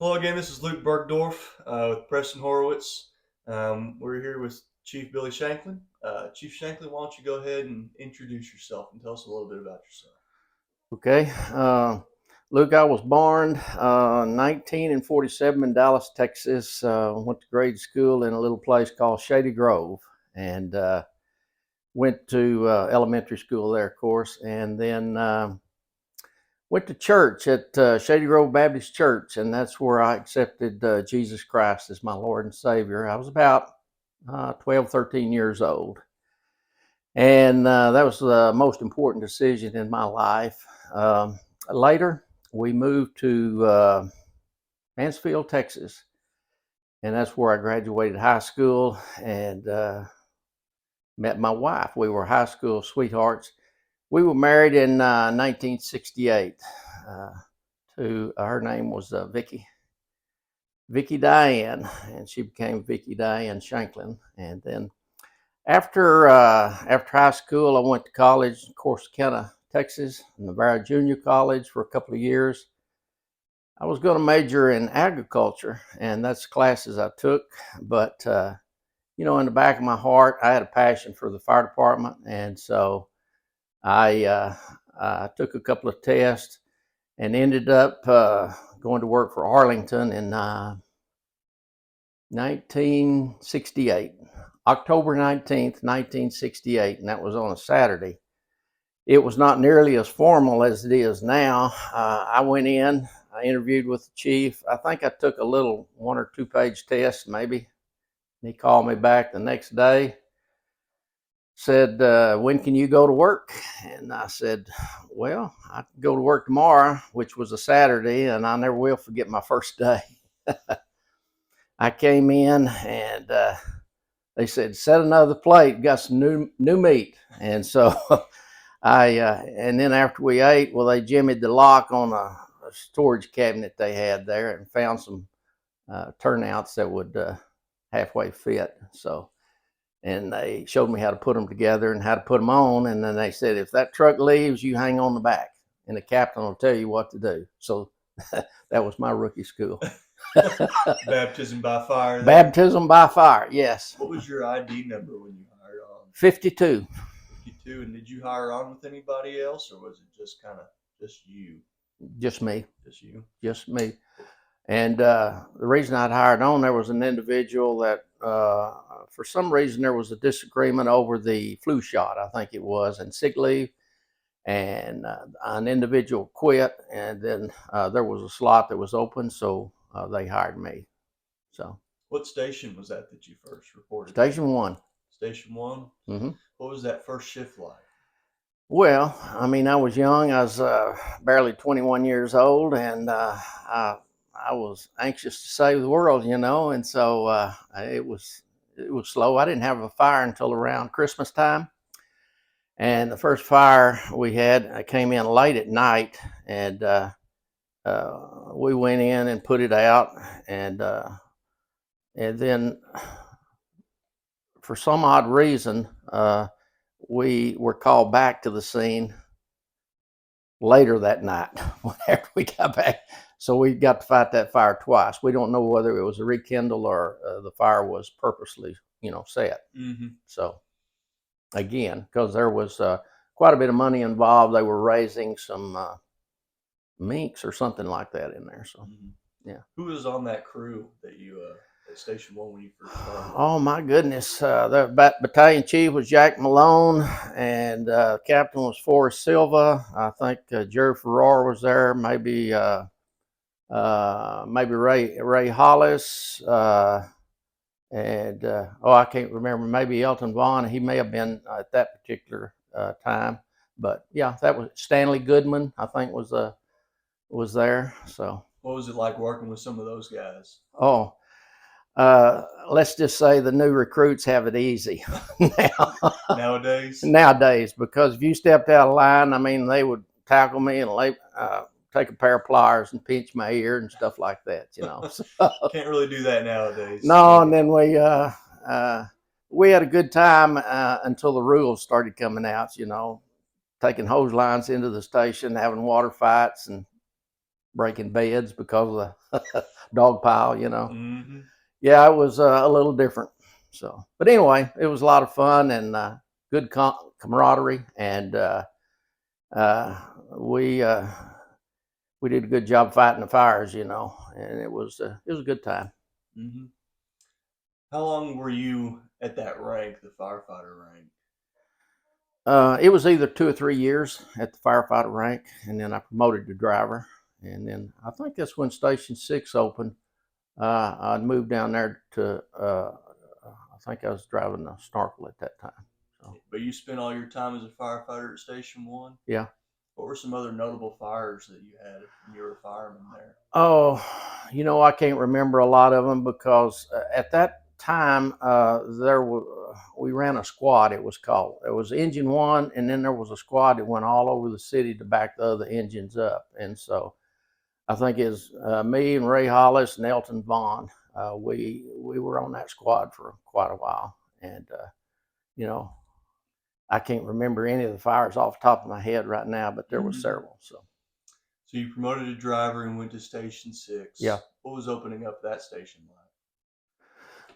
Hello again, this is Luke Bergdorf with Preston Horowitz. We're here with Chief Billy Shanklin. Chief Shanklin, why don't you go ahead and introduce yourself and tell us a little bit about yourself? Okay. Luke, I was born 1947 in Dallas, Texas. Went to grade school in a little place called Shady Grove and went to elementary school there, of course, and then went to church at Shady Grove Baptist Church, and that's where I accepted Jesus Christ as my Lord and Savior. I was about 12, 13 years old. And that was the most important decision in my life. Later, we moved to Mansfield, Texas, and that's where I graduated high school and met my wife. We were high school sweethearts. We were married in 1968. To Her name was Vicky Diane, and she became Vicky Diane Shanklin. And then after high school, I went to college in Corsicana, Texas, Navarro Junior College for a couple of years. I was going to major in agriculture, and that's the classes I took. But in the back of my heart, I had a passion for the fire department, and so I took a couple of tests and ended up going to work for Arlington in 1968. October 19th, 1968, and that was on a Saturday. It was not nearly as formal as it is now. I went in, I interviewed with the chief. I think I took a little 1 or 2 page test, maybe. He called me back the next day, said, when can you go to work? And I said, well, I can go to work tomorrow, which was a Saturday, and I never will forget my first day. I came in and they said, set another plate, got some new meat. And so and then after we ate, well, they jimmied the lock on a storage cabinet they had there and found some turnouts that would halfway fit. So, and they showed me how to put them together and how to put them on. And then they said, if that truck leaves, you hang on the back and the captain will tell you what to do. So that was my rookie school. Baptism by fire. Baptism by fire, yes. What was your ID number when you hired on? 52. 52. And did you hire on with anybody else, or was it just kind of just you? Just me. Just you. Just me. And the reason I'd hired on, there was an individual that, for some reason, there was a disagreement over the flu shot, I think it was, and sick leave. And an individual quit, and then there was a slot that was open, so they hired me. So. What station was that you first reported? Station 1. Station 1? Mm-hmm. What was that first shift like? Well, I mean, I was young. I was barely 21 years old, and I was anxious to save the world, and so it was slow. I didn't have a fire until around Christmas time, and the first fire we had, I came in late at night, and we went in and put it out, and then for some odd reason, we were called back to the scene later that night after we got back. So we got to fight that fire twice. We don't know whether it was a rekindle or the fire was purposely, set. Mm-hmm. So again, because there was quite a bit of money involved, they were raising some minks or something like that in there. So, yeah. Who was on that crew that you at Station 1 when you first started? Oh my goodness! The battalion chief was Jack Malone, and captain was Forrest Silva. I think Jerry Farrar was there. Maybe Ray Hollis, and I can't remember. Maybe Elton Vaughn. He may have been at that particular time. But yeah, that was Stanley Goodman. I think was there. So. What was it like working with some of those guys? Oh. Let's just say the new recruits have it easy nowadays, because if you stepped out of line, I mean, they would tackle me and take a pair of pliers and pinch my ear and stuff like that, So. Can't really do that nowadays. No, and then we had a good time until the rules started coming out, taking hose lines into the station, having water fights, and breaking beds because of the dog pile, you know. Mm-hmm. Yeah, it was a little different. So, but anyway, it was a lot of fun and good camaraderie, and uh, we uh, we did a good job fighting the fires, you know, and it was a good time. Mm-hmm. How long were you at that rank, the firefighter rank? It was either 2 or 3 years at the firefighter rank, and then I promoted to driver, and then I think that's when Station Six opened. I moved down there to. I think I was driving a snorkel at that time. So But you spent all your time as a firefighter at Station One. yeah. What were some other notable fires that you had when you were a fireman there? Oh, you know, I can't remember a lot of them because at that time we ran a squad. It was called. There was Engine One, and then there was a squad that went all over the city to back the other engines up. And so I think it's me and Ray Hollis and Elton Vaughn. We were on that squad for quite a while, and you know, I can't remember any of the fires off the top of my head right now, but there were Mm-hmm. several. So So you promoted to driver and went to Station yeah. Six. What was opening up that station like?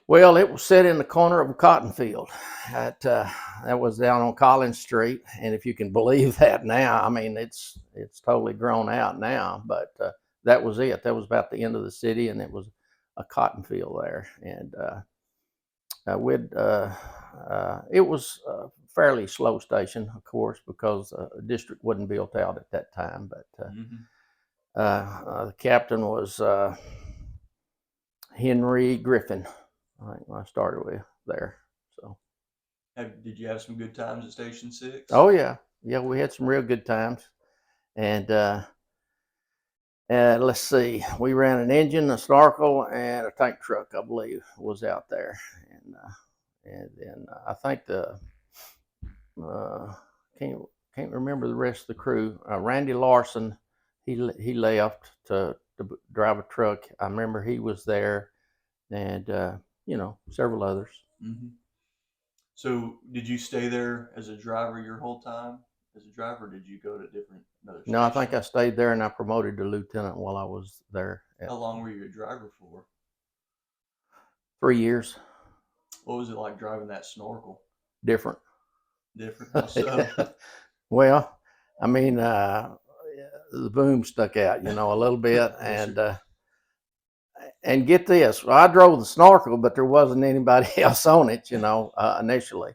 Well, it was set in the corner of a cotton field. That was down on Collins Street, and if you can believe that now, I mean it's totally grown out now. But that was it. That was about the end of the city, and it was a cotton field there. And it was a fairly slow station, of course, because the district wasn't built out at that time. But Mm-hmm. the captain was Henry Griffin. I think I started with there. So, Did you have some good times at Station Six? oh yeah, yeah, we had some real good times, and let's see, we ran an engine, a snorkel, and a tank truck, I believe, was out there, and then I think the uh, can't can't remember the rest of the crew. Randy Larson, he left to drive a truck. I remember he was there, and several others. Mm-hmm. So did you stay there as a driver your whole time? As a driver, or did you go to another No, I think station? I stayed there and I promoted to lieutenant while I was there at How long were you a driver for? 3 years. What was it like driving that snorkel? Different. Different. How so? Well, I mean, the boom stuck out, a little bit, Yes, sir. and get this, well, I drove the snorkel, but there wasn't anybody else on it, initially,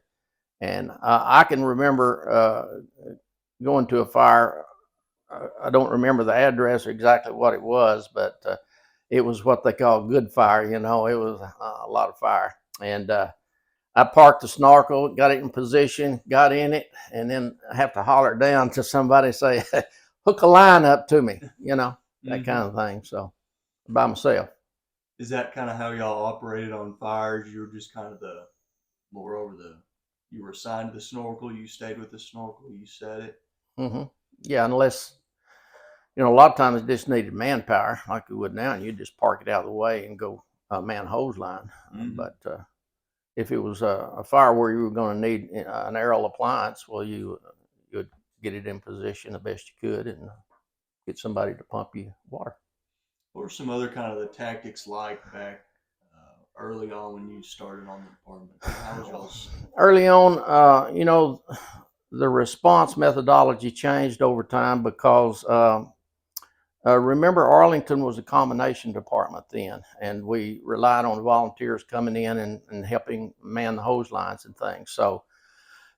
and I can remember going to a fire. I don't remember the address or exactly what it was, but it was what they call good fire. It was a lot of fire, and I parked the snorkel, got it in position, got in it, and then I have to holler down to somebody, say, hook a line up to me, that Mm-hmm. kind of thing. So by myself. Is that kind of how y'all operated on fires? You were just kind of the more over the. You were assigned to the snorkel. You stayed with the snorkel. You set it. Hmm. Yeah, unless a lot of times it just needed manpower, like we would now, and you just park it out of the way and go man hose line. Mm-hmm. But if it was a fire where you were going to need an aerial appliance, well, you would get it in position the best you could and get somebody to pump you water. What were some other kind of the tactics like back early on when you started on the department? How was y'all's? Early on, the response methodology changed over time because remember, Arlington was a combination department then, and we relied on volunteers coming in and helping man the hose lines and things. So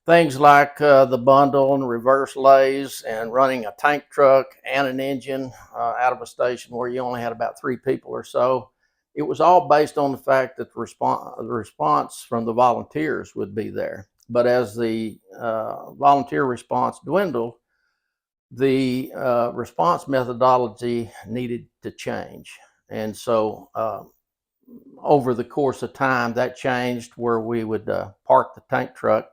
things like the bundle and reverse lays and running a tank truck and an engine out of a station where you only had about 3 people or so. It was all based on the fact that the response from the volunteers would be there. But as the volunteer response dwindled, the response methodology needed to change. And so over the course of time, that changed where we would park the tank truck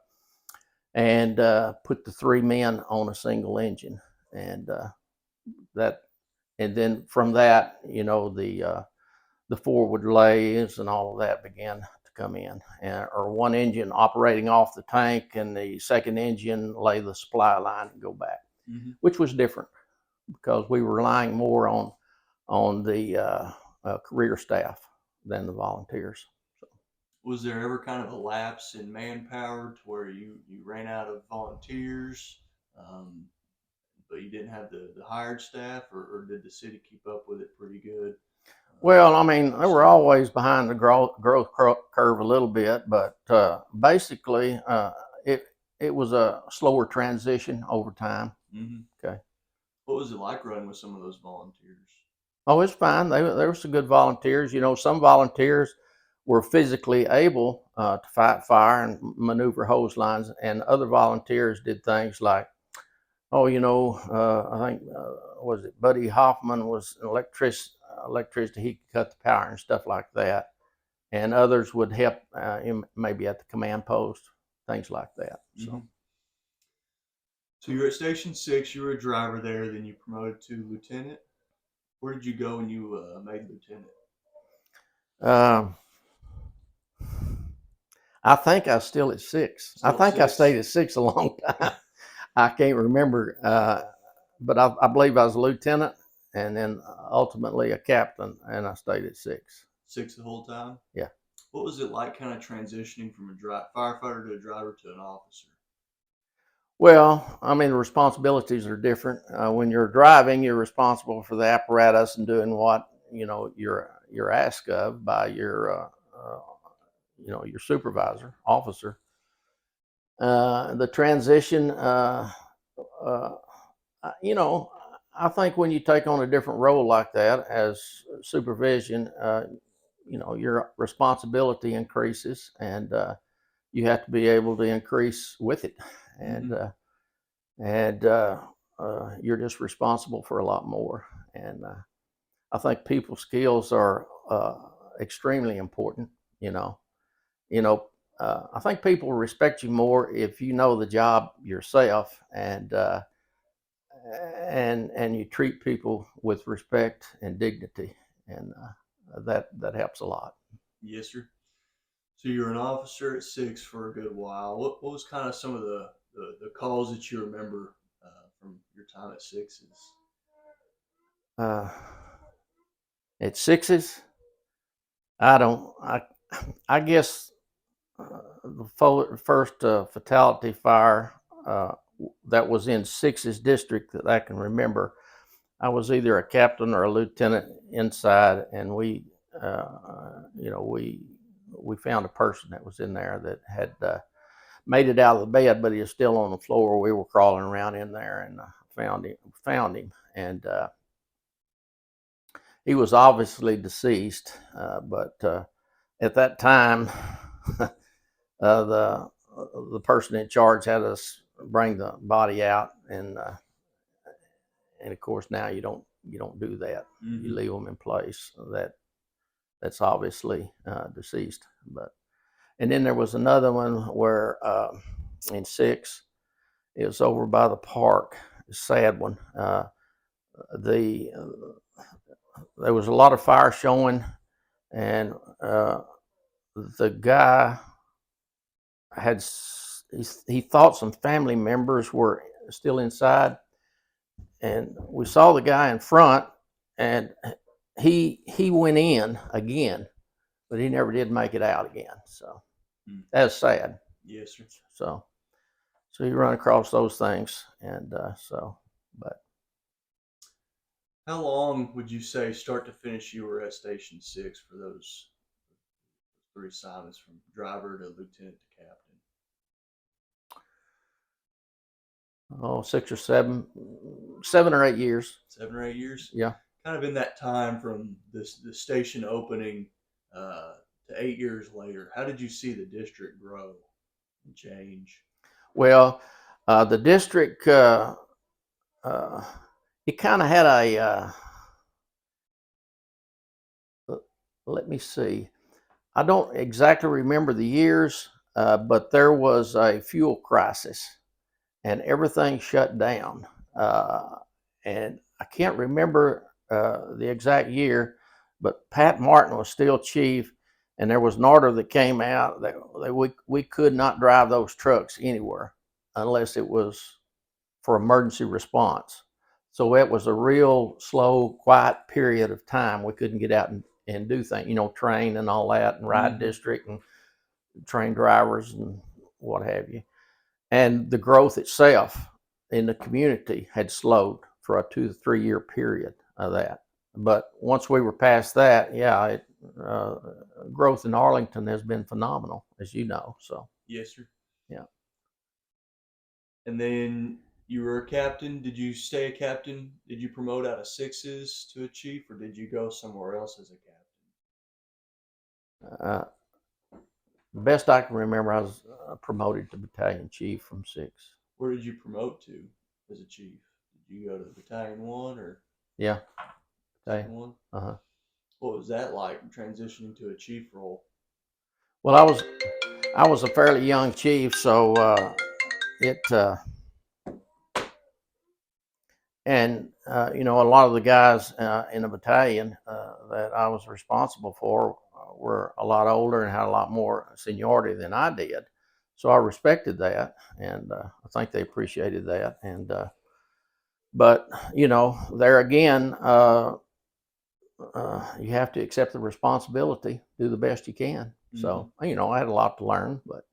and put the 3 men on a single engine. And that, and then from that, the forward lays and all of that began to come in, or one engine operating off the tank and the second engine lay the supply line and go back, Mm-hmm. which was different because we were relying more on on the career staff than the volunteers. Was there ever kind of a lapse in manpower to where you ran out of volunteers, um, but you didn't have the hired staff, or did the city keep up with it pretty good? Well, I mean, they were Personnel wise. always behind the growth curve a little bit, but basically, it it was a slower transition over time. Mm-hmm. Okay. What was it like running with some of those volunteers? Oh, it's fine. There were some good volunteers. You know, some volunteers were physically able to fight fire and maneuver hose lines, and other volunteers did things like, oh, I think was it Buddy Hoffman was an electricity. He could cut the power and stuff like that, and others would help maybe at the command post, things like that. Mm-hmm. So, So you're at Station 6. You were a driver there. Then you promoted to lieutenant. Where did you go when you made lieutenant? uh, I think I was still at six. I Still at think I stayed six. at six a long time. I can't remember, but I believe I was a lieutenant, and then ultimately a captain, and I stayed at six. Six the whole time. Yeah. What was it like, kind of transitioning from a firefighter to a driver to an officer? Well, I mean, the responsibilities are different. When you're driving, you're responsible for the apparatus and doing what you're asked of by your supervisor, officer. The transition, uh, you know, I think when you take on a different role like that as supervision, your responsibility increases, and you have to be able to increase with it, and Mm-hmm. and you're just responsible for a lot more. And I think people skills are extremely important. You know, you know. I think people respect you more if you know the job yourself, and you treat people with respect and dignity, and that helps a lot. Yes, sir. So you were an officer at 6 for a good while. What was kind of some of the calls that you remember from your time at sixes? Uh, at sixes, I don't. I guess the first fatality fire that was in sixes district that I can remember. I was either a captain or a lieutenant inside, and we found a person that was in there that had made it out of the bed, but he was still on the floor. We were crawling around in there, and found him, and he was obviously deceased. But at that time, the person in charge had us bring the body out, and of course now you don't do that. You Mm-hmm. leave them in place. That's obviously deceased. But and then there was another one where in six, it was over by the park. A sad one. The There was a lot of fire showing, and the guy had he thought some family members were still inside, and we saw the guy in front, and he went in again, but he never did make it out again. So Mm. that's sad. Yes, sir. So you run across those things, and but How long would you say, start to finish, you were at Station 6 for those three assignments from driver to lieutenant to captain? oh, 7 or 8 years. 7 or 8 years? Yeah. Kind of in that time from the station opening uh, to 8 years later, how did you see the district grow and change? Well, the district uh, it kind of had a let me see. I don't exactly remember the years, but there was a fuel crisis, and everything shut down. Uh, and I can't remember the exact year, but Pat Martin was still chief, and there was an order that came out that we could not drive those trucks anywhere unless it was for emergency response. So it was a real slow, quiet period of time. We couldn't get out and do things, train and all that, and ride Mm-hmm. district and train drivers and what have you. And the growth itself in the community had slowed for a 2 to 3 year period of that. But once we were past that, yeah, uh, growth in Arlington has been phenomenal, as you know. So, Yes, sir. yeah. And then you were a captain. Did you stay a captain? Did you promote out of sixes to a chief, or did you go somewhere else as a captain? Uh, Best I can remember, I was promoted to battalion chief from six. Where did you promote to as a chief? Did you go to the battalion one or Yeah. Okay. second one? Uh-huh. What was that like transitioning to a chief role? Well, I was a fairly young chief, so it and a lot of the guys in the battalion that I was responsible for were a lot older and had a lot more seniority than I did. So I respected that, and I think they appreciated that. And but there again, you have to accept the responsibility, do the best you can. Mm-hmm. So I had a lot to learn, but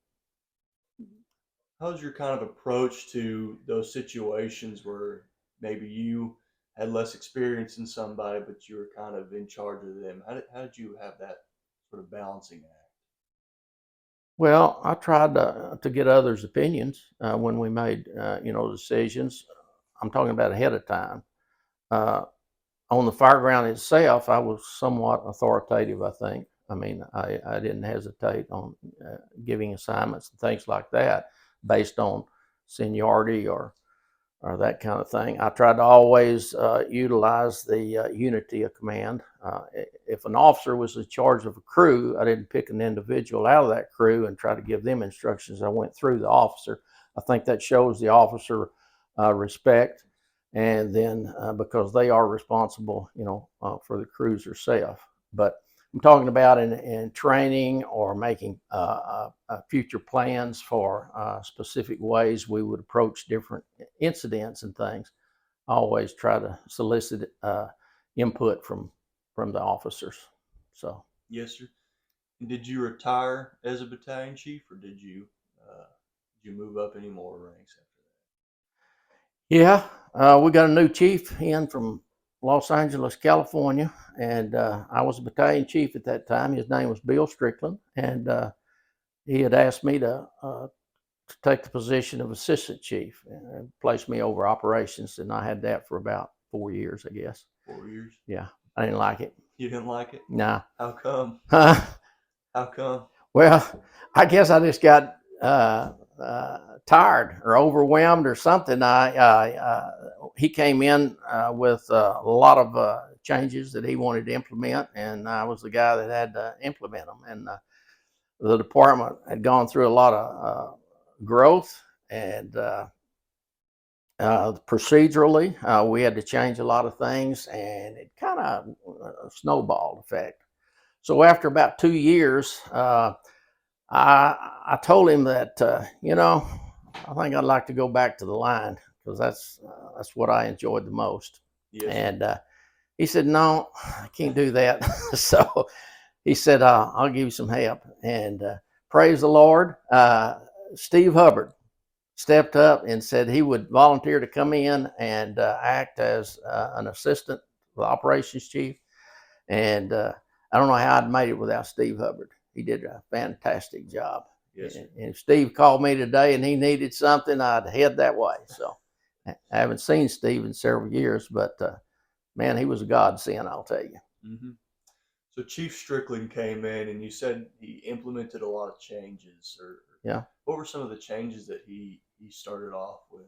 How's your kind of approach to those situations where maybe you had less experience than somebody, but you were kind of in charge of them? How did you have that sort of balancing act? well, I tried to get others' opinions when we made decisions. I'm talking about ahead of time. Uh, on the fireground itself, I was somewhat authoritative, I think. I mean, I didn't hesitate on giving assignments and things like that based on seniority or that kind of thing. I tried to always utilize the unity of command. If an officer was in charge of a crew, I didn't pick an individual out of that crew and try to give them instructions. I went through the officer. I think that shows the officer respect, and then because they are responsible, for the crews herself. But I'm talking about in training or making future plans for specific ways we would approach different incidents and things. I always try to solicit input from the officers. So Yes, sir. And did you retire as a battalion chief, or uh, did you move up any more ranks after yeah, we got a new chief in from Los Angeles, California, and I was a battalion chief at that time. His name was Bill Strickland, and he had asked me to take the position of assistant chief and placed me over operations, and I had that for about 4 years, I guess. that? 4 years. Yeah, I didn't like it. You didn't like it? Nah. How come? How come? Well, I guess I just got tired or overwhelmed or something. He came in with a lot of changes that he wanted to implement, and I was the guy that had to implement them. And the department had gone through a lot of growth, and procedurally, we had to change a lot of things, and it kind of snowballed effect. So after about 2 years, I told him that I think I'd like to go back to the line because that's what I enjoyed the most. Yes, sir. And he said, "No, I can't do that." So he said, "I'll give you some help." And praise the Lord, Steve Hubbard stepped up and said he would volunteer to come in and act as an assistant to the operations chief. And I don't know how I'd made it without Steve Hubbard. He did a fantastic job. Yes, sir. And if Steve called me today and he needed something, I'd head that way. So I haven't seen Steve in several years, but man, he was a godsend, I'll tell you. Mm-hmm. So Chief Strickland came in, and you said he implemented a lot of changes. Or Yeah. what were some of the changes that he started off with?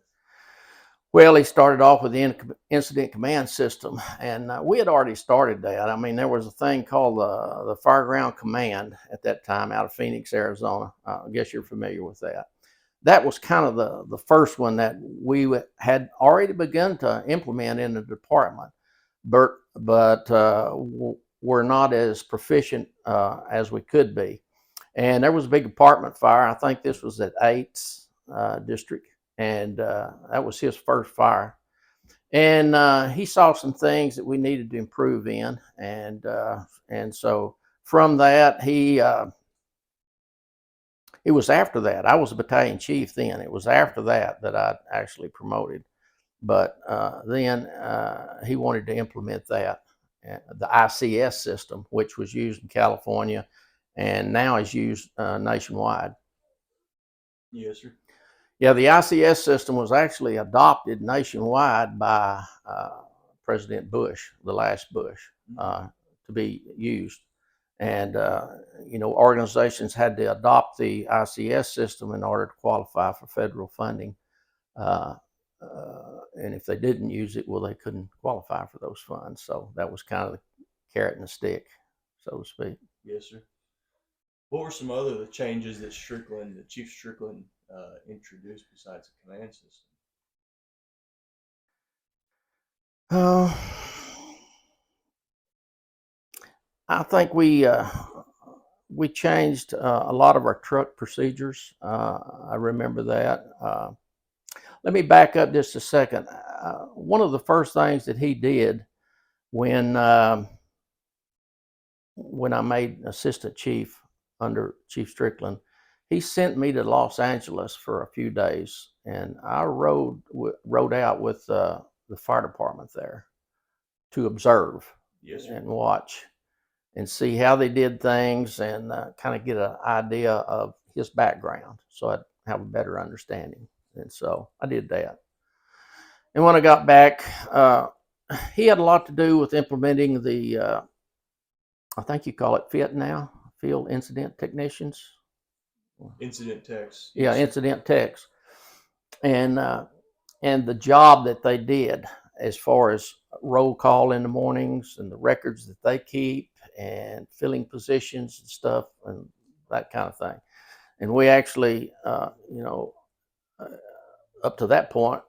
Well, he started off with the incident command system, and we had already started that. I mean, there was a thing called the Fireground Command at that time out of Phoenix, Arizona. I guess you're familiar with that. That was kind of the first one that we had already begun to implement in the department, but we're not as proficient as we could be. And there was a big apartment fire. I think this was at 8th District, and that was his first fire. And he saw some things that we needed to improve in, and so from that it was after that I was a battalion chief. Then it was after that I actually promoted. But then he wanted to implement that, the ICS system, which was used in California and now is used nationwide. Yes, sir. Yeah, the ICS system was actually adopted nationwide by President Bush, the last Bush, to be used. And, organizations had to adopt the ICS system in order to qualify for federal funding. Uh, and if they didn't use it, well, they couldn't qualify for those funds. So that was kind of the carrot and the stick, so to speak. Yes, sir. What were some other changes that Chief Strickland, introduced besides the command system? Uh, I think we changed a lot of our truck procedures. I remember that. Let me back up just a second. One of the first things that he did when when I made assistant chief under Chief Strickland, he sent me to Los Angeles for a few days, and I rode out with the fire department there to observe Yes, sir. and watch and see how they did things and kind of get an idea of his background, so I'd have a better understanding. And so I did that. And when I got back, he had a lot to do with implementing the I think you call it FIT now, Field Incident Technicians. Incident techs. Yeah, Yes, sir. incident techs, and uh, and the job that they did as far as roll call in the mornings and the records that they keep and filling positions and stuff and that kind of thing. And we actually, uh, up to that point,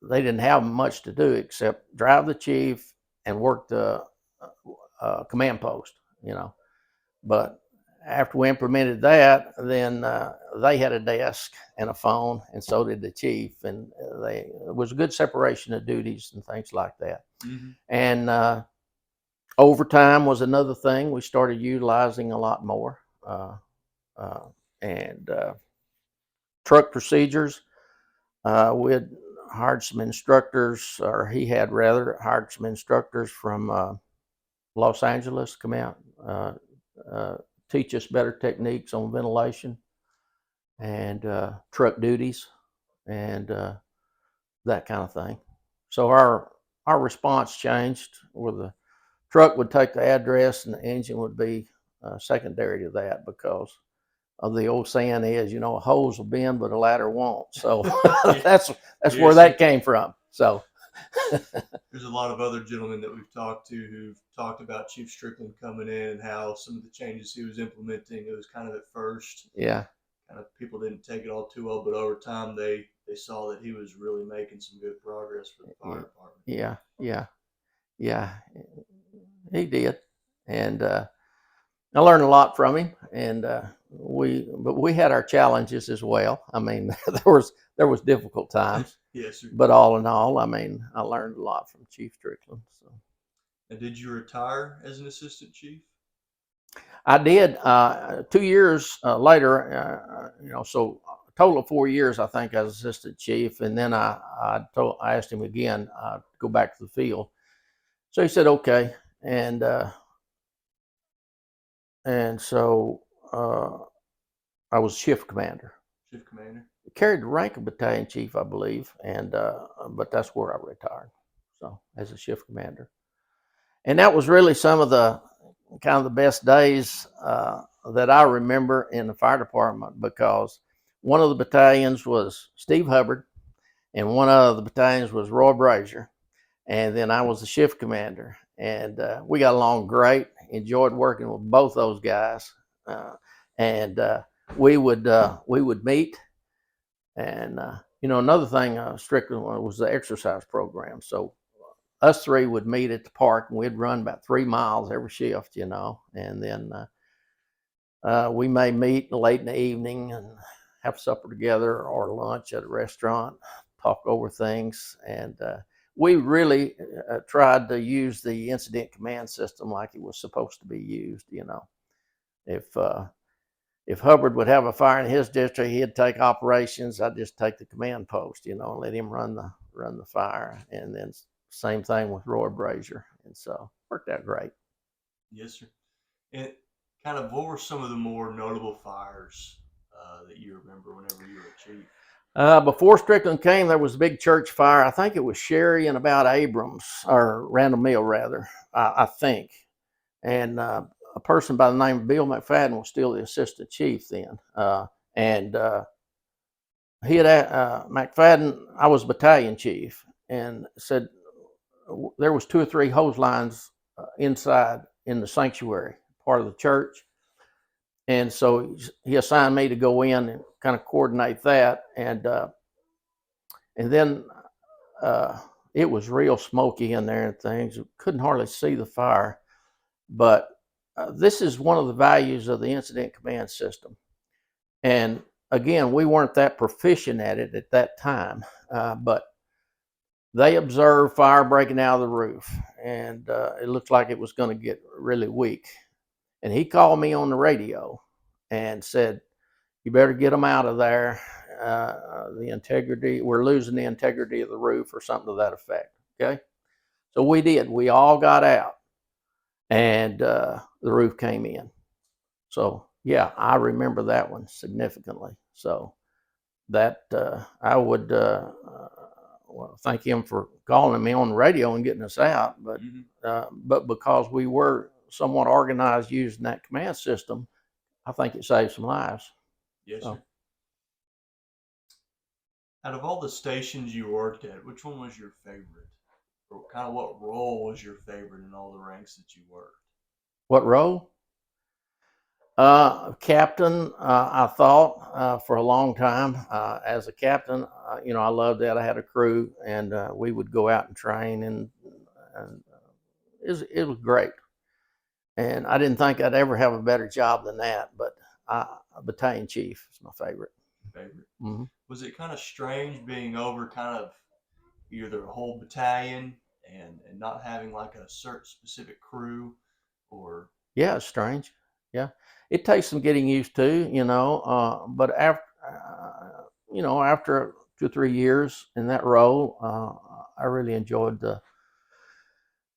they didn't have much to do except drive the chief and work the command post, you know. But after we implemented that, then they had a desk and a phone, and so did the chief, and it was a good separation of duties and things like that. Mm-hmm. And overtime was another thing we started utilizing a lot more, uh, and truck procedures. We had hired some instructors, or he had rather hired some instructors from Los Angeles to come out. Uh, Teach us better techniques on ventilation and truck duties and that kind of thing. So our response changed, where the truck would take the address and the engine would be secondary to that, because of the old saying is, a hose will bend but a ladder won't. So that's Yes, where sir. that came from. So There's a lot of other gentlemen that we've talked to who've talked about Chief Strickland coming in and how some of the changes he was implementing, it was kind of at first, yeah, kind of people didn't take it all too well, but over time they saw that he was really making some good progress for the fire department. yeah, yeah, yeah, he did, and I learned a lot from him, and we had our challenges as well. I mean, there was difficult times, Yes, sir. but all in all, I mean, I learned a lot from Chief Strickland. So And did you retire as an assistant chief? I did. 2 years later, so a total of 4 years, I think, as assistant chief, and then I asked him again to go back to the field. So he said okay, and so I was shift commander. Shift commander. Carried the rank of battalion chief, I believe, and but that's where I retired. So as a shift commander, and that was really some of the kind of the best days that I remember in the fire department, because one of the battalions was Steve Hubbard, and one of the battalions was Roy Brazier, and then I was the shift commander, and we got along great. Enjoyed working with both those guys, and we would meet. And another thing Strickland was the exercise program. So us three would meet at the park, and we'd run about 3 miles every shift, and then we may meet late in the evening and have supper together or lunch at a restaurant, talk over things, and we really tried to use the incident command system like it was supposed to be used. If if Hubbard would have a fire in his district, he'd take operations. I'd just take the command post, and let him run the fire. And then same thing with Roy Brazier, and so worked out great. Yes, sir. And kind of, what were some of the more notable fires that you remember whenever you were a chief? Before Strickland came, there was a big church fire. I think it was Sherry and about Abrams, or Randall Mill, rather, I think. And a person by the name of Bill McFadden was still the assistant chief then. And he had McFadden. I was battalion chief, and said there was 2 or 3 hose lines inside in the sanctuary part of the church, and so he assigned me to go in and kind of coordinate that, and then it was real smoky in there and things. Couldn't hardly see the fire, but this is one of the values of the incident command system. And again, we weren't that proficient at it at that time, but they observed fire breaking out of the roof, and it looked like it was going to get really weak. And he called me on the radio and said, "You better get them out of there. The integrity, we're losing the integrity of the roof," or something to that effect. Okay, so we did. We all got out, and the roof came in. So yeah, I remember that one significantly. So that I would well, thank him for calling me on the radio and getting us out. But because we were somewhat organized using that command system, I think it saved some lives. Yes, sir. Out of all the stations you worked at, which one was your favorite? Or kind of what role was your favorite in all the ranks that you worked? What role? Captain, I thought for a long time as a captain, I loved that. I had a crew, and we would go out and train, and it was great. And I didn't think I'd ever have a better job than that. But battalion chief is my favorite. Favorite. Mm-hmm. Was it kind of strange being over kind of either a whole battalion and not having like a certain specific crew, or? Yeah, it's strange. Yeah, it takes some getting used to, but after after 2 or 3 years in that role, I really enjoyed the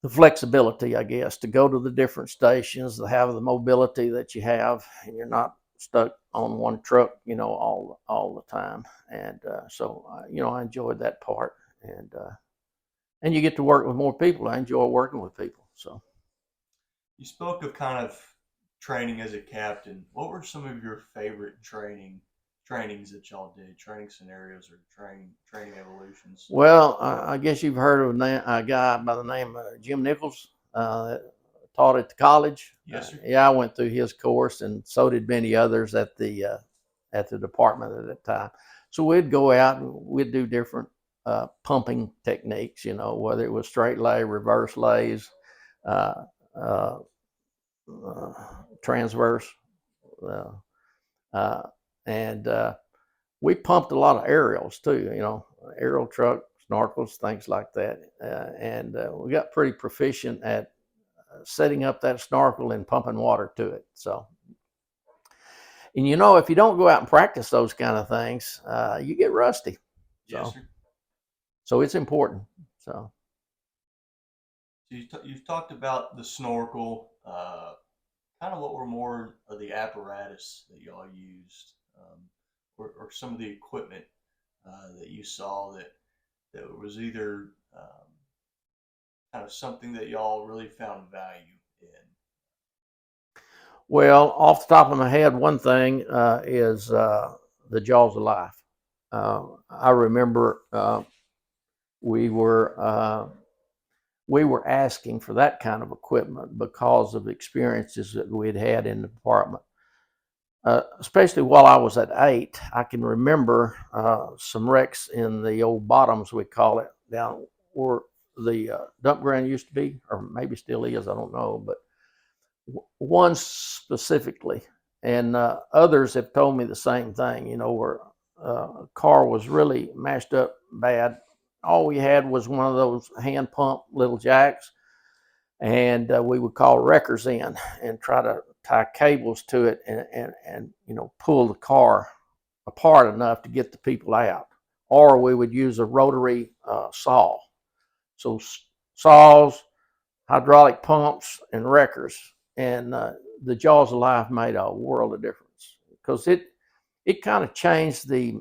flexibility, I guess, to go to the different stations, to have the mobility that you have, and you're not stuck on one truck, all the time. And so, I enjoyed that part, and you get to work with more people. I enjoy working with people. So, You spoke of kind of training as a captain. What were some of your favorite trainings that y'all did? Training scenarios or training evolutions? well, I guess you've heard of a guy by the name of Jim Nichols. That taught at the college. Yes, sir. Yeah, I went through his course, and so did many others at the department at that time. So we'd go out and we'd do different pumping techniques. Whether it was straight lay, reverse lays, uh, uh, transverse, uh, uh, and we pumped a lot of aerials too. Aerial truck, snorkels, things like that, and we got pretty proficient at setting up that snorkel and pumping water to it. So, and if you don't go out and practice those kind of things, you get rusty. Yes, sir. So it's important. So you've talked about the snorkel. Kind of what were more of the apparatus that y'all used, or some of the equipment that you saw that was either kind of something that y'all really found value in? Well, off the top of my head, one thing is the jaws of life. I remember we were asking for that kind of equipment because of experiences that we'd had in the department. Especially while I was at 8, I can remember some wrecks in the old bottoms, we call it, down where the dump ground used to be, or maybe still is, I don't know, but one specifically, and others have told me the same thing, where a car was really mashed up bad, all we had was one of those hand pump little jacks, and we would call wreckers in and try to tie cables to it and pull the car apart enough to get the people out. Or we would use a rotary saw. So saws, hydraulic pumps, and wreckers. And the Jaws of Life made a world of difference because it kind of changed the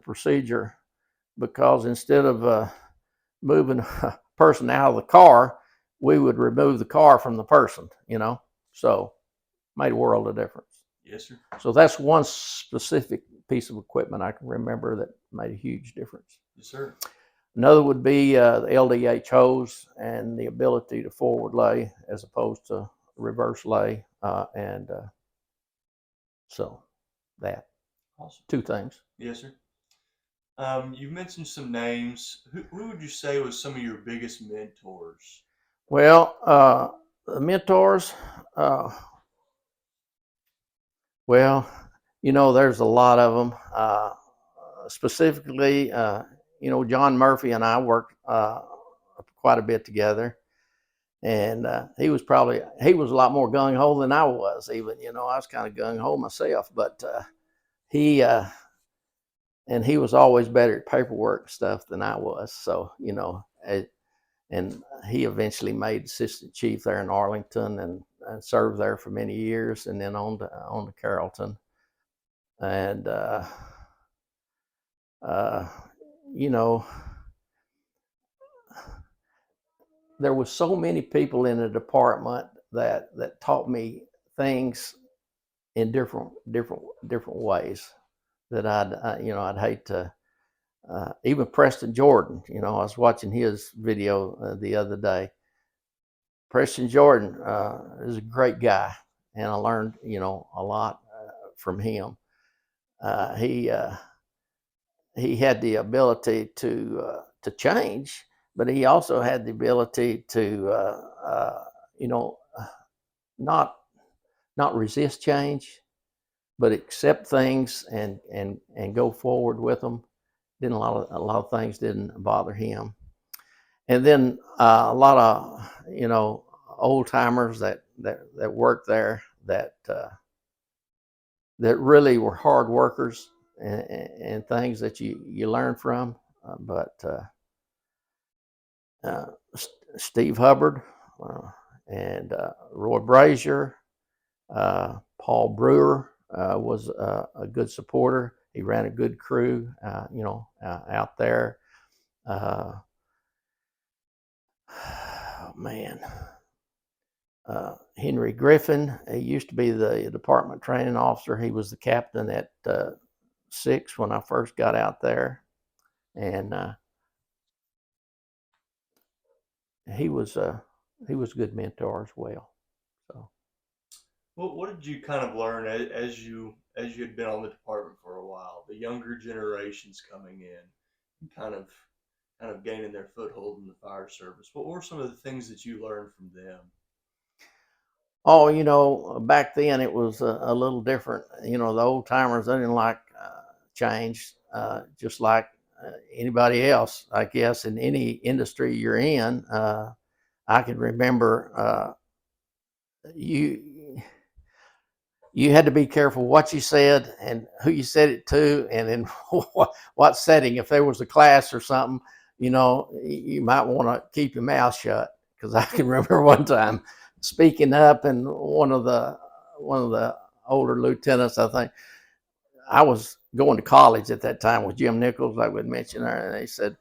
procedure, because instead of moving a person out of the car, we would remove the car from the person, So made a world of difference. Yes, sir. So that's one specific piece of equipment I can remember that made a huge difference. Yes, sir. Another would be the LDH hose and the ability to forward lay as opposed to reverse lay. And so that. Awesome. Two things. Yes, sir. You've mentioned some names. Who would you say was some of your biggest mentors? Well, the mentors, uh, well, there's a lot of them. Specifically, John Murphy and I worked quite a bit together. And he was a lot more gung ho than I was. Even I was kind of gung ho myself, but he and he was always better at paperwork stuff than I was. So and he eventually made assistant chief there in Arlington and served there for many years, and then on to Carrollton. And you know, there was so many people in the department that taught me things in different ways that I'd hate to. Even Preston Jordan, I was watching his video the other day. Preston Jordan is a great guy, and I learned a lot from him. He had the ability to change, but he also had the ability to not resist change, but accept things and go forward with them. A lot of things didn't bother him. And then a lot of old timers that worked there that really were hard workers and things that you learn from. But Steve Hubbard and Roy Brazier, Paul Brewer was a good supporter. He ran a good crew, out there. Oh, man. Henry Griffin, he used to be the department training officer. He was the captain at 6 when I first got out there. And he was a good mentor as well. So, What did you kind of learn as you had been on the department for a while? The younger generations coming in, kind of gaining their foothold in the fire service. What were some of the things that you learned from them? oh, back then it was a little different. The old timers, they didn't like change, just like anybody else, I guess, in any industry you're in. I can remember you had to be careful what you said and who you said it to, and in what setting. If there was a class or something, you might want to keep your mouth shut. Because I can remember one time speaking up, and one of the older lieutenants, I think, I was going to college at that time with Jim Nichols, like we mentioned there, and they said,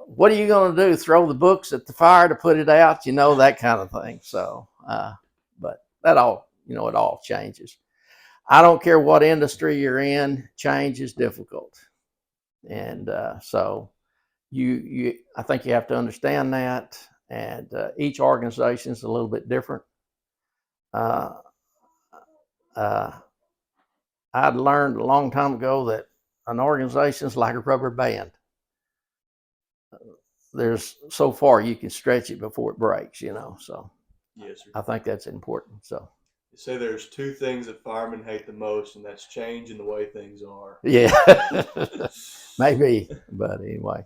"What are you going to do? Throw the books at the fire to put it out?" That kind of thing. So, but that all, it all changes. I don't care what industry you're in, change is difficult, and so I think you have to understand that. And each organization is a little bit different. Uh, uh, I'd learned a long time ago that an organization is like a rubber band. There's so far you can stretch it before it breaks, So Yes, sir. I think that's important. So They say there's two things that firemen hate the most, and that's change and the way things are. Yeah, maybe. But anyway,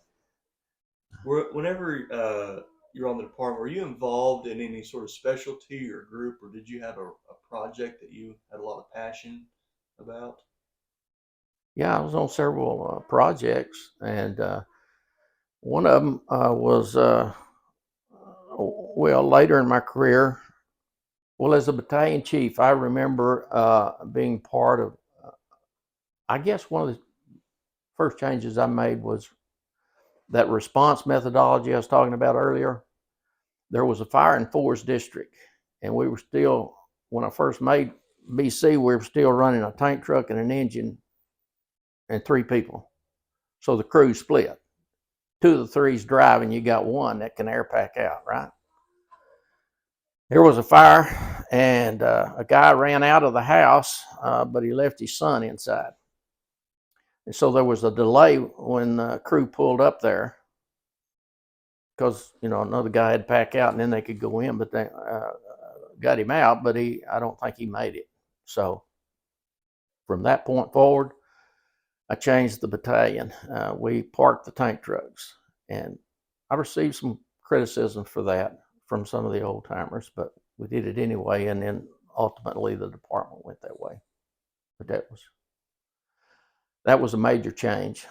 Whenever you're on the department, were you involved in any sort of specialty or group, or did you have a project that you had a lot of passion about? yeah, I was on several projects, and one of them was well later in my career. Well, as a battalion chief, I remember being part of. I guess one of the first changes I made was that response methodology I was talking about earlier. There was a fire in Forest District, and we were still, when I first made BC, we were still running a tank truck and an engine and 3 people. So the crew split. 2 of the 3's driving, you got 1 that can air pack out, right? There was a fire, and a guy ran out of the house, but he left his son inside. And so there was a delay when the crew pulled up there because, another guy had to pack out and then they could go in, but they got him out, but I don't think he made it. So from that point forward, I changed the battalion. We parked the tank trucks, and I received some criticism for that from some of the old timers, but we did it anyway, and then ultimately the department went that way. But that was a major change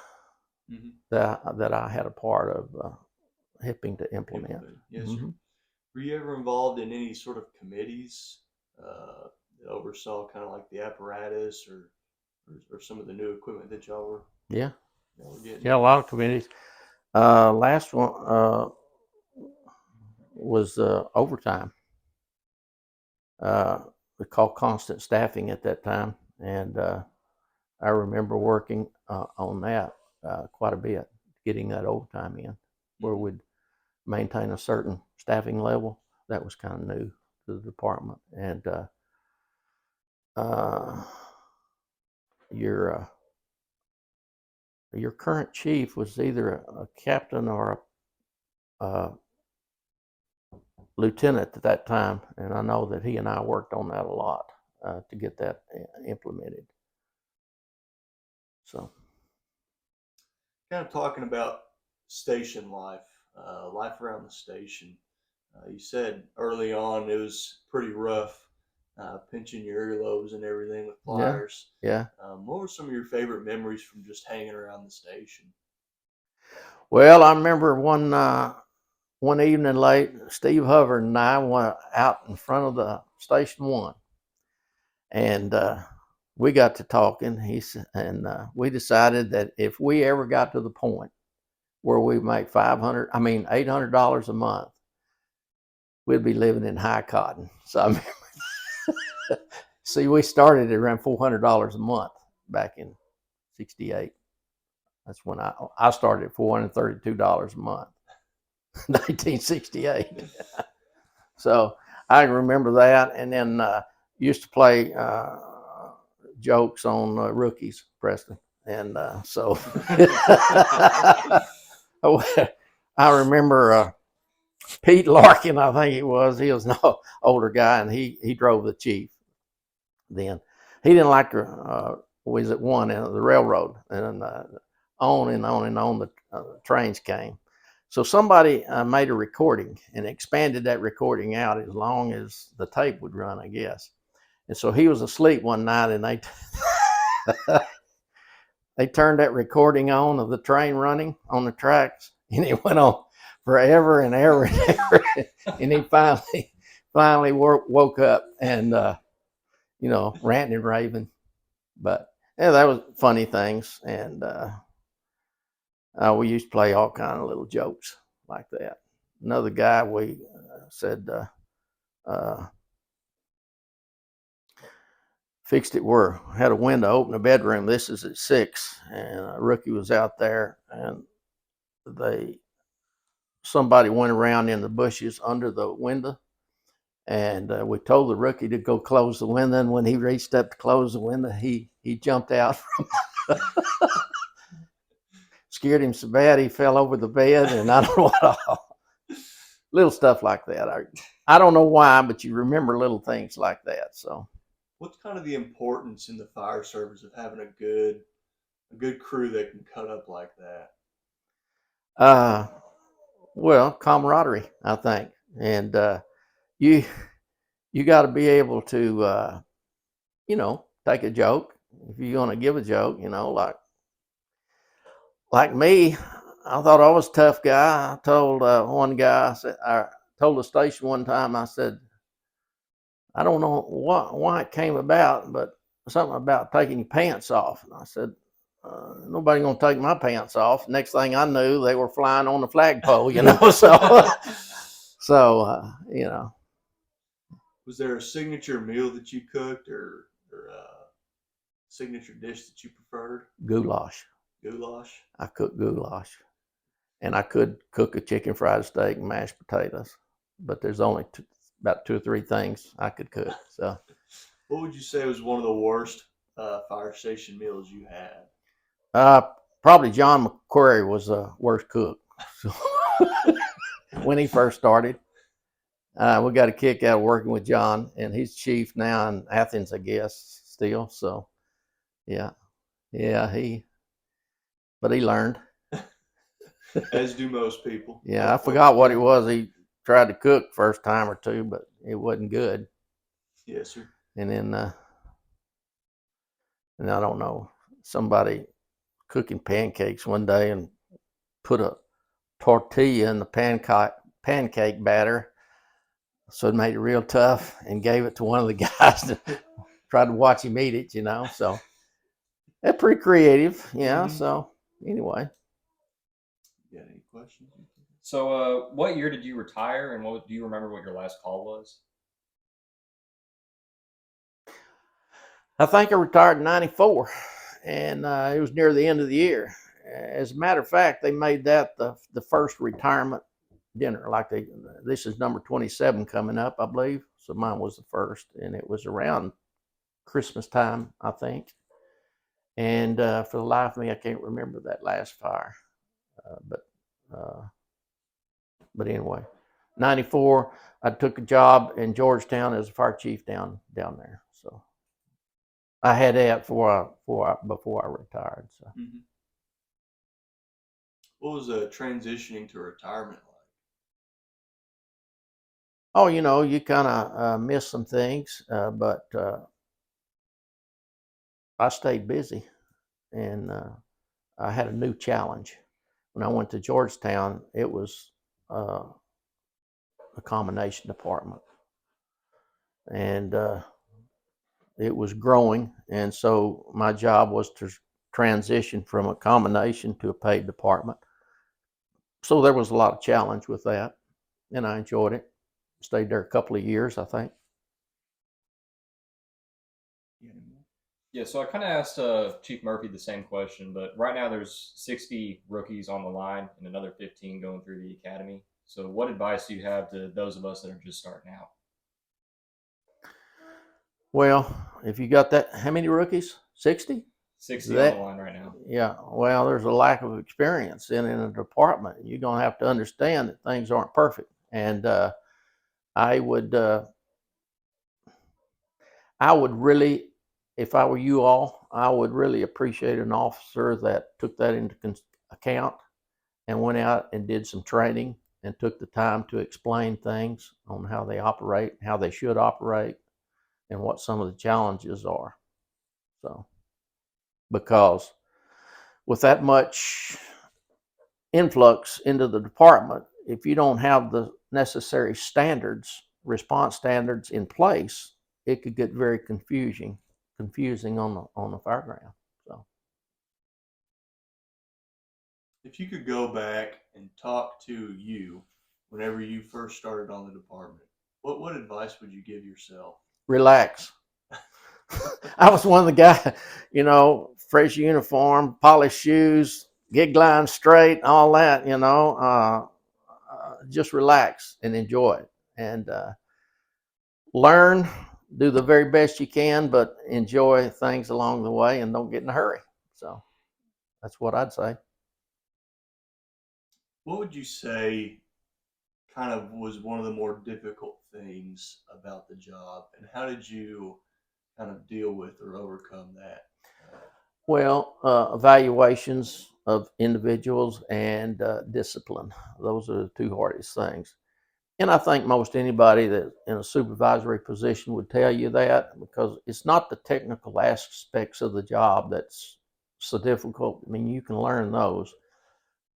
Mm-hmm. that I had a part of helping to implement. Yes, sir. Were you ever involved in any sort of committees that oversaw kind of like the apparatus or some of the new equipment that y'all Yeah, were getting? yeah, a lot of committees. Last one was overtime. We called constant staffing at that time, and I remember working on that quite a bit, getting that overtime in, where we'd maintain a certain staffing level. That was kind of new to the department, and your your current chief was either a captain or a lieutenant at that time, and I know that he and I worked on that a lot to get that implemented. So, Kind of talking about station life, life around the station. You said early on it was pretty rough, pinching your earlobes and everything with yeah, pliers. yeah. What were some of your favorite memories from just hanging around the station? Well, I remember one evening late, Steve Hubbard and I went out in front of the station one, and we got to talking. We decided that if we ever got to the point where we make $800 a month, we'd be living in high cotton. So I mean, see, we started at around $400 a month back in '68. That's when I started at $432 a month, 1968. So I remember that, and then used to play jokes on rookies, Preston, and so I remember Pete Larkin, I think it was. He was an older guy, and he drove the chief. Then he didn't like was at one end of the railroad, and on and on and on the trains came. So somebody made a recording and expanded that recording out as long as the tape would run, I guess. And so he was asleep one night, and they turned that recording on of the train running on the tracks, and it went on forever and ever and ever. And he finally woke up and ranting and raving. But yeah, that was funny things, and we used to play all kind of little jokes like that. Another guy, we said, fixed it where I had a window open a bedroom. This is at 6, and a rookie was out there, and somebody went around in the bushes under the window, and we told the rookie to go close the window. And when he reached up to close the window, he jumped out from scared him so bad he fell over the bed, and I don't know what all. Little stuff like that. I don't know why, but you remember little things like that. So, What's kind of the importance in the fire service of having a good crew that can cut up like that? uh, well, camaraderie, I think, and you you got to be able to, take a joke if you're going to give a joke. Like me, I thought I was a tough guy. I told one guy, I told the station one time, I said, I don't know why it came about, but something about taking your pants off. And I said, nobody gonna take my pants off. Next thing I knew, they were flying on the flagpole. So so Was there a signature meal that you cooked or a signature dish that you preferred? goulash. Goulash. I cooked goulash, and I could cook a chicken fried steak and mashed potatoes, but there's only about two or three things I could cook. So What would you say was one of the worst fire station meals you had? uh, probably John McQuarrie was the worst cook. So when he first started. We got a kick out of working with John, and he's chief now in Athens, I guess, still. So, yeah, yeah, but he learned. As do most people. Yeah, I forgot what it was. He tried to cook first time or two, but it wasn't good. Yes, sir. And then, and I don't know, somebody cooking pancakes one day and put a tortilla in the pancake batter, so it made it real tough, and gave it to one of the guys to try to watch him eat it. So they're pretty creative. Yeah. Mm-hmm. So anyway, You got any questions? So, what year did you retire, and what do you remember what your last call was? I think I retired in '94, and it was near the end of the year. As a matter of fact, they made that the first retirement dinner. This is number 27 coming up, I believe. So mine was the first, and it was around Christmas time, I think. And for the life of me, I can't remember that last fire. Uh, but uh, but anyway, '94, I took a job in Georgetown as a fire chief down there. So I had that before I retired. So. Mm-hmm. What was transitioning to retirement like? Oh, you kind of miss some things, but I stayed busy, and I had a new challenge. When I went to Georgetown, it was a combination department, and it was growing, and so my job was to transition from a combination to a paid department. So there was a lot of challenge with that, and I enjoyed it. Stayed there a couple of years, I think. Yeah, so I kind of asked Chief Murphy the same question, but right now there's 60 rookies on the line and another 15 going through the academy. So, what advice do you have to those of us that are just starting out? Well, if you got that, how many rookies? 60? 60 on the That, line right now. yeah, well, there's a lack of experience in a department. You're going to have to understand that things aren't perfect. And I would, uh, I would really, if I were you all, I would really appreciate an officer that took that into account and went out and did some training and took the time to explain things on how they operate, how they should operate, and what some of the challenges are. So, because with that much influx into the department, if you don't have the necessary standards, response standards in place, it could get very confusing on the fireground. So, If you could go back and talk to you whenever you first started on the department, what advice would you give yourself? relax. I was one of the guys, fresh uniform, polished shoes, gig line straight, all that. Just relax and enjoy it, and learn, do the very best you can, but enjoy things along the way, and don't get in a hurry. So that's what I'd say. What would you say kind of was one of the more difficult things about the job, and how did you kind of deal with or overcome that? Well, evaluations of individuals and discipline. Those are the two hardest things. And I think most anybody that in a supervisory position would tell you that, because it's not the technical aspects of the job that's so difficult. I mean, you can learn those,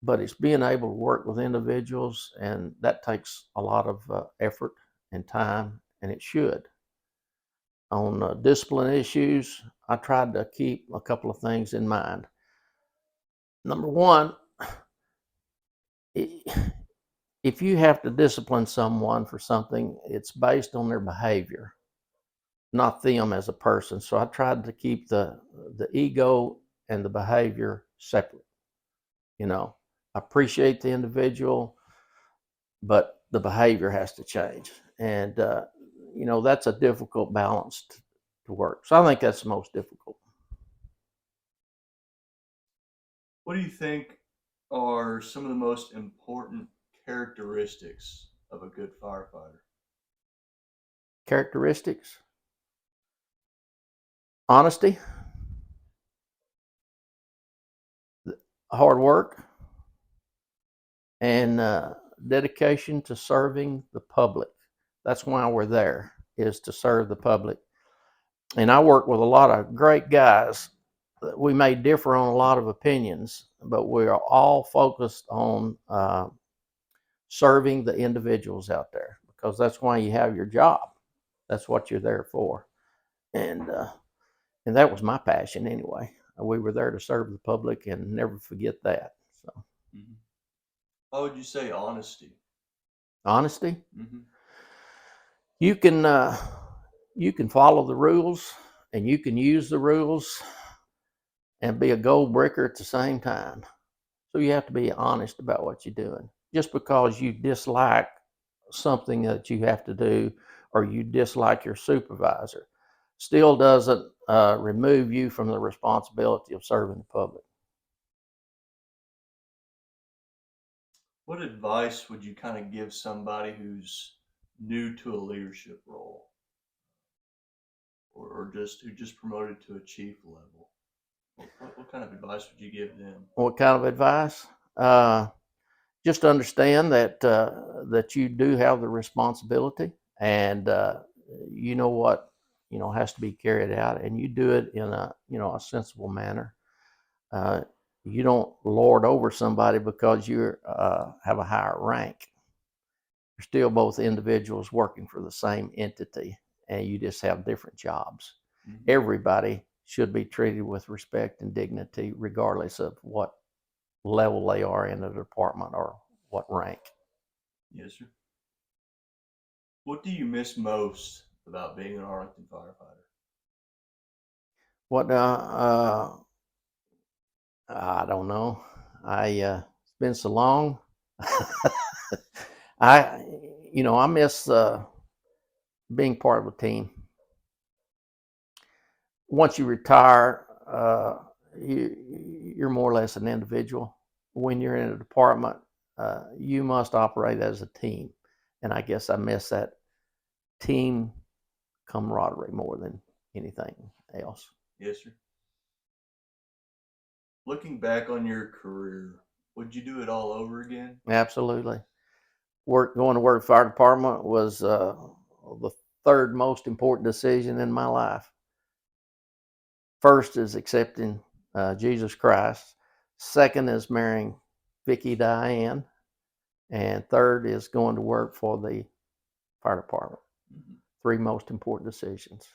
but it's being able to work with individuals, and that takes a lot of effort and time, and it should. On discipline issues, I tried to keep a couple of things in mind. Number one, if you have to discipline someone for something, it's based on their behavior, not them as a person. So I tried to keep the ego and the behavior separate. You know, I appreciate the individual, but the behavior has to change, and that's a difficult balance to work. So I think that's the most difficult. What do you think are some of the most important characteristics of a good firefighter? Characteristics: honesty, hard work, and dedication to serving the public. That's why we're there, is to serve the public. And I work with a lot of great guys. We may differ on a lot of opinions, but we are all focused on serving the individuals out there, because that's why you have your job. That's what you're there for. And and that was my passion anyway. We were there to serve the public and never forget that. So Mm-hmm. How would you say honesty? honesty, Mm-hmm. you can you can follow the rules, and you can use the rules and be a gold breaker at the same time. So you have to be honest about what you're doing. Just because you dislike something that you have to do, or you dislike your supervisor, still doesn't remove you from the responsibility of serving the public. What advice would you kind of give somebody who's new to a leadership role, or just who just promoted to a chief level? What kind of advice would you give them? What kind of advice? Just understand that you do have the responsibility, and you know what has to be carried out, and you do it in a sensible manner. Uh, you don't lord over somebody because you have a higher rank. You're still both individuals working for the same entity, and you just have different jobs. Mm-hmm. Everybody should be treated with respect and dignity, regardless of what level they are in the department or what rank. Yes, sir. What do you miss most about being an Arlington firefighter? What I don't know. It's been so long. I I miss being part of a team. Once you retire, you're more or less an individual. When you're in a department, you must operate as a team, and I guess I miss that team camaraderie more than anything else. Yes, sir. Looking back on your career, would you do it all over again? Absolutely. Going to work fire department was the third most important decision in my life. First is accepting Jesus Christ. Second is marrying Vicky Diane, and third is going to work for the fire department. Mm-hmm. Three most important decisions.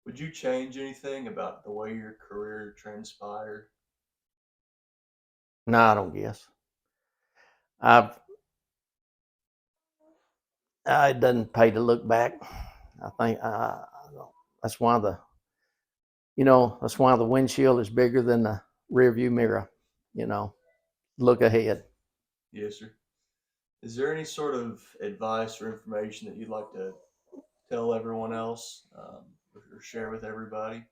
Would you change anything about the way your career transpired? No, I don't guess. I've it doesn't pay to look back. I think that's why the windshield is bigger than the rear view mirror. You know, look ahead. Yes, sir. Is there any sort of advice or information that you'd like to tell everyone else, or share with everybody?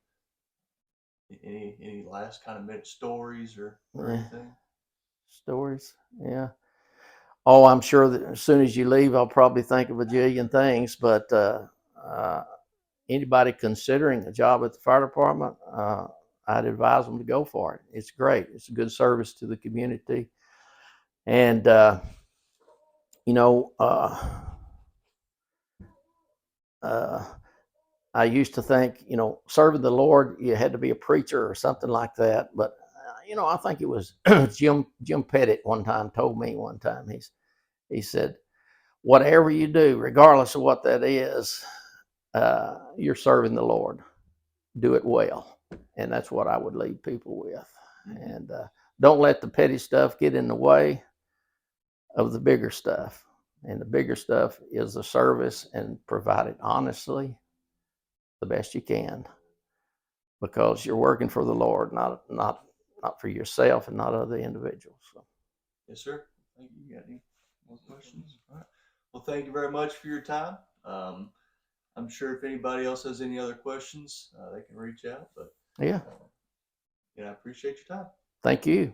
Any last kind of minute stories or Yeah. anything? Stories, yeah. Oh, I'm sure that as soon as you leave, I'll probably think of a jillion things. But anybody considering a job at the fire department, I'd advise them to go for it. It's great. It's a good service to the community. And, you know, I used to think, you know, serving the Lord, you had to be a preacher or something like that. But, you know, I think it was Jim Pettit one time told me one time, he said, whatever you do, regardless of what that is, you're serving the Lord. Do it well. And that's what I would leave people with. And don't let the petty stuff get in the way of the bigger stuff. And the bigger stuff is the service, and provide it honestly the best you can, because you're working for the Lord, not for yourself and not other individuals. So. Yes, sir. Thank you. You got any more questions? All right. Well, thank you very much for your time. I'm sure if anybody else has any other questions, they can reach out. But Yeah. I appreciate your time. Thank you.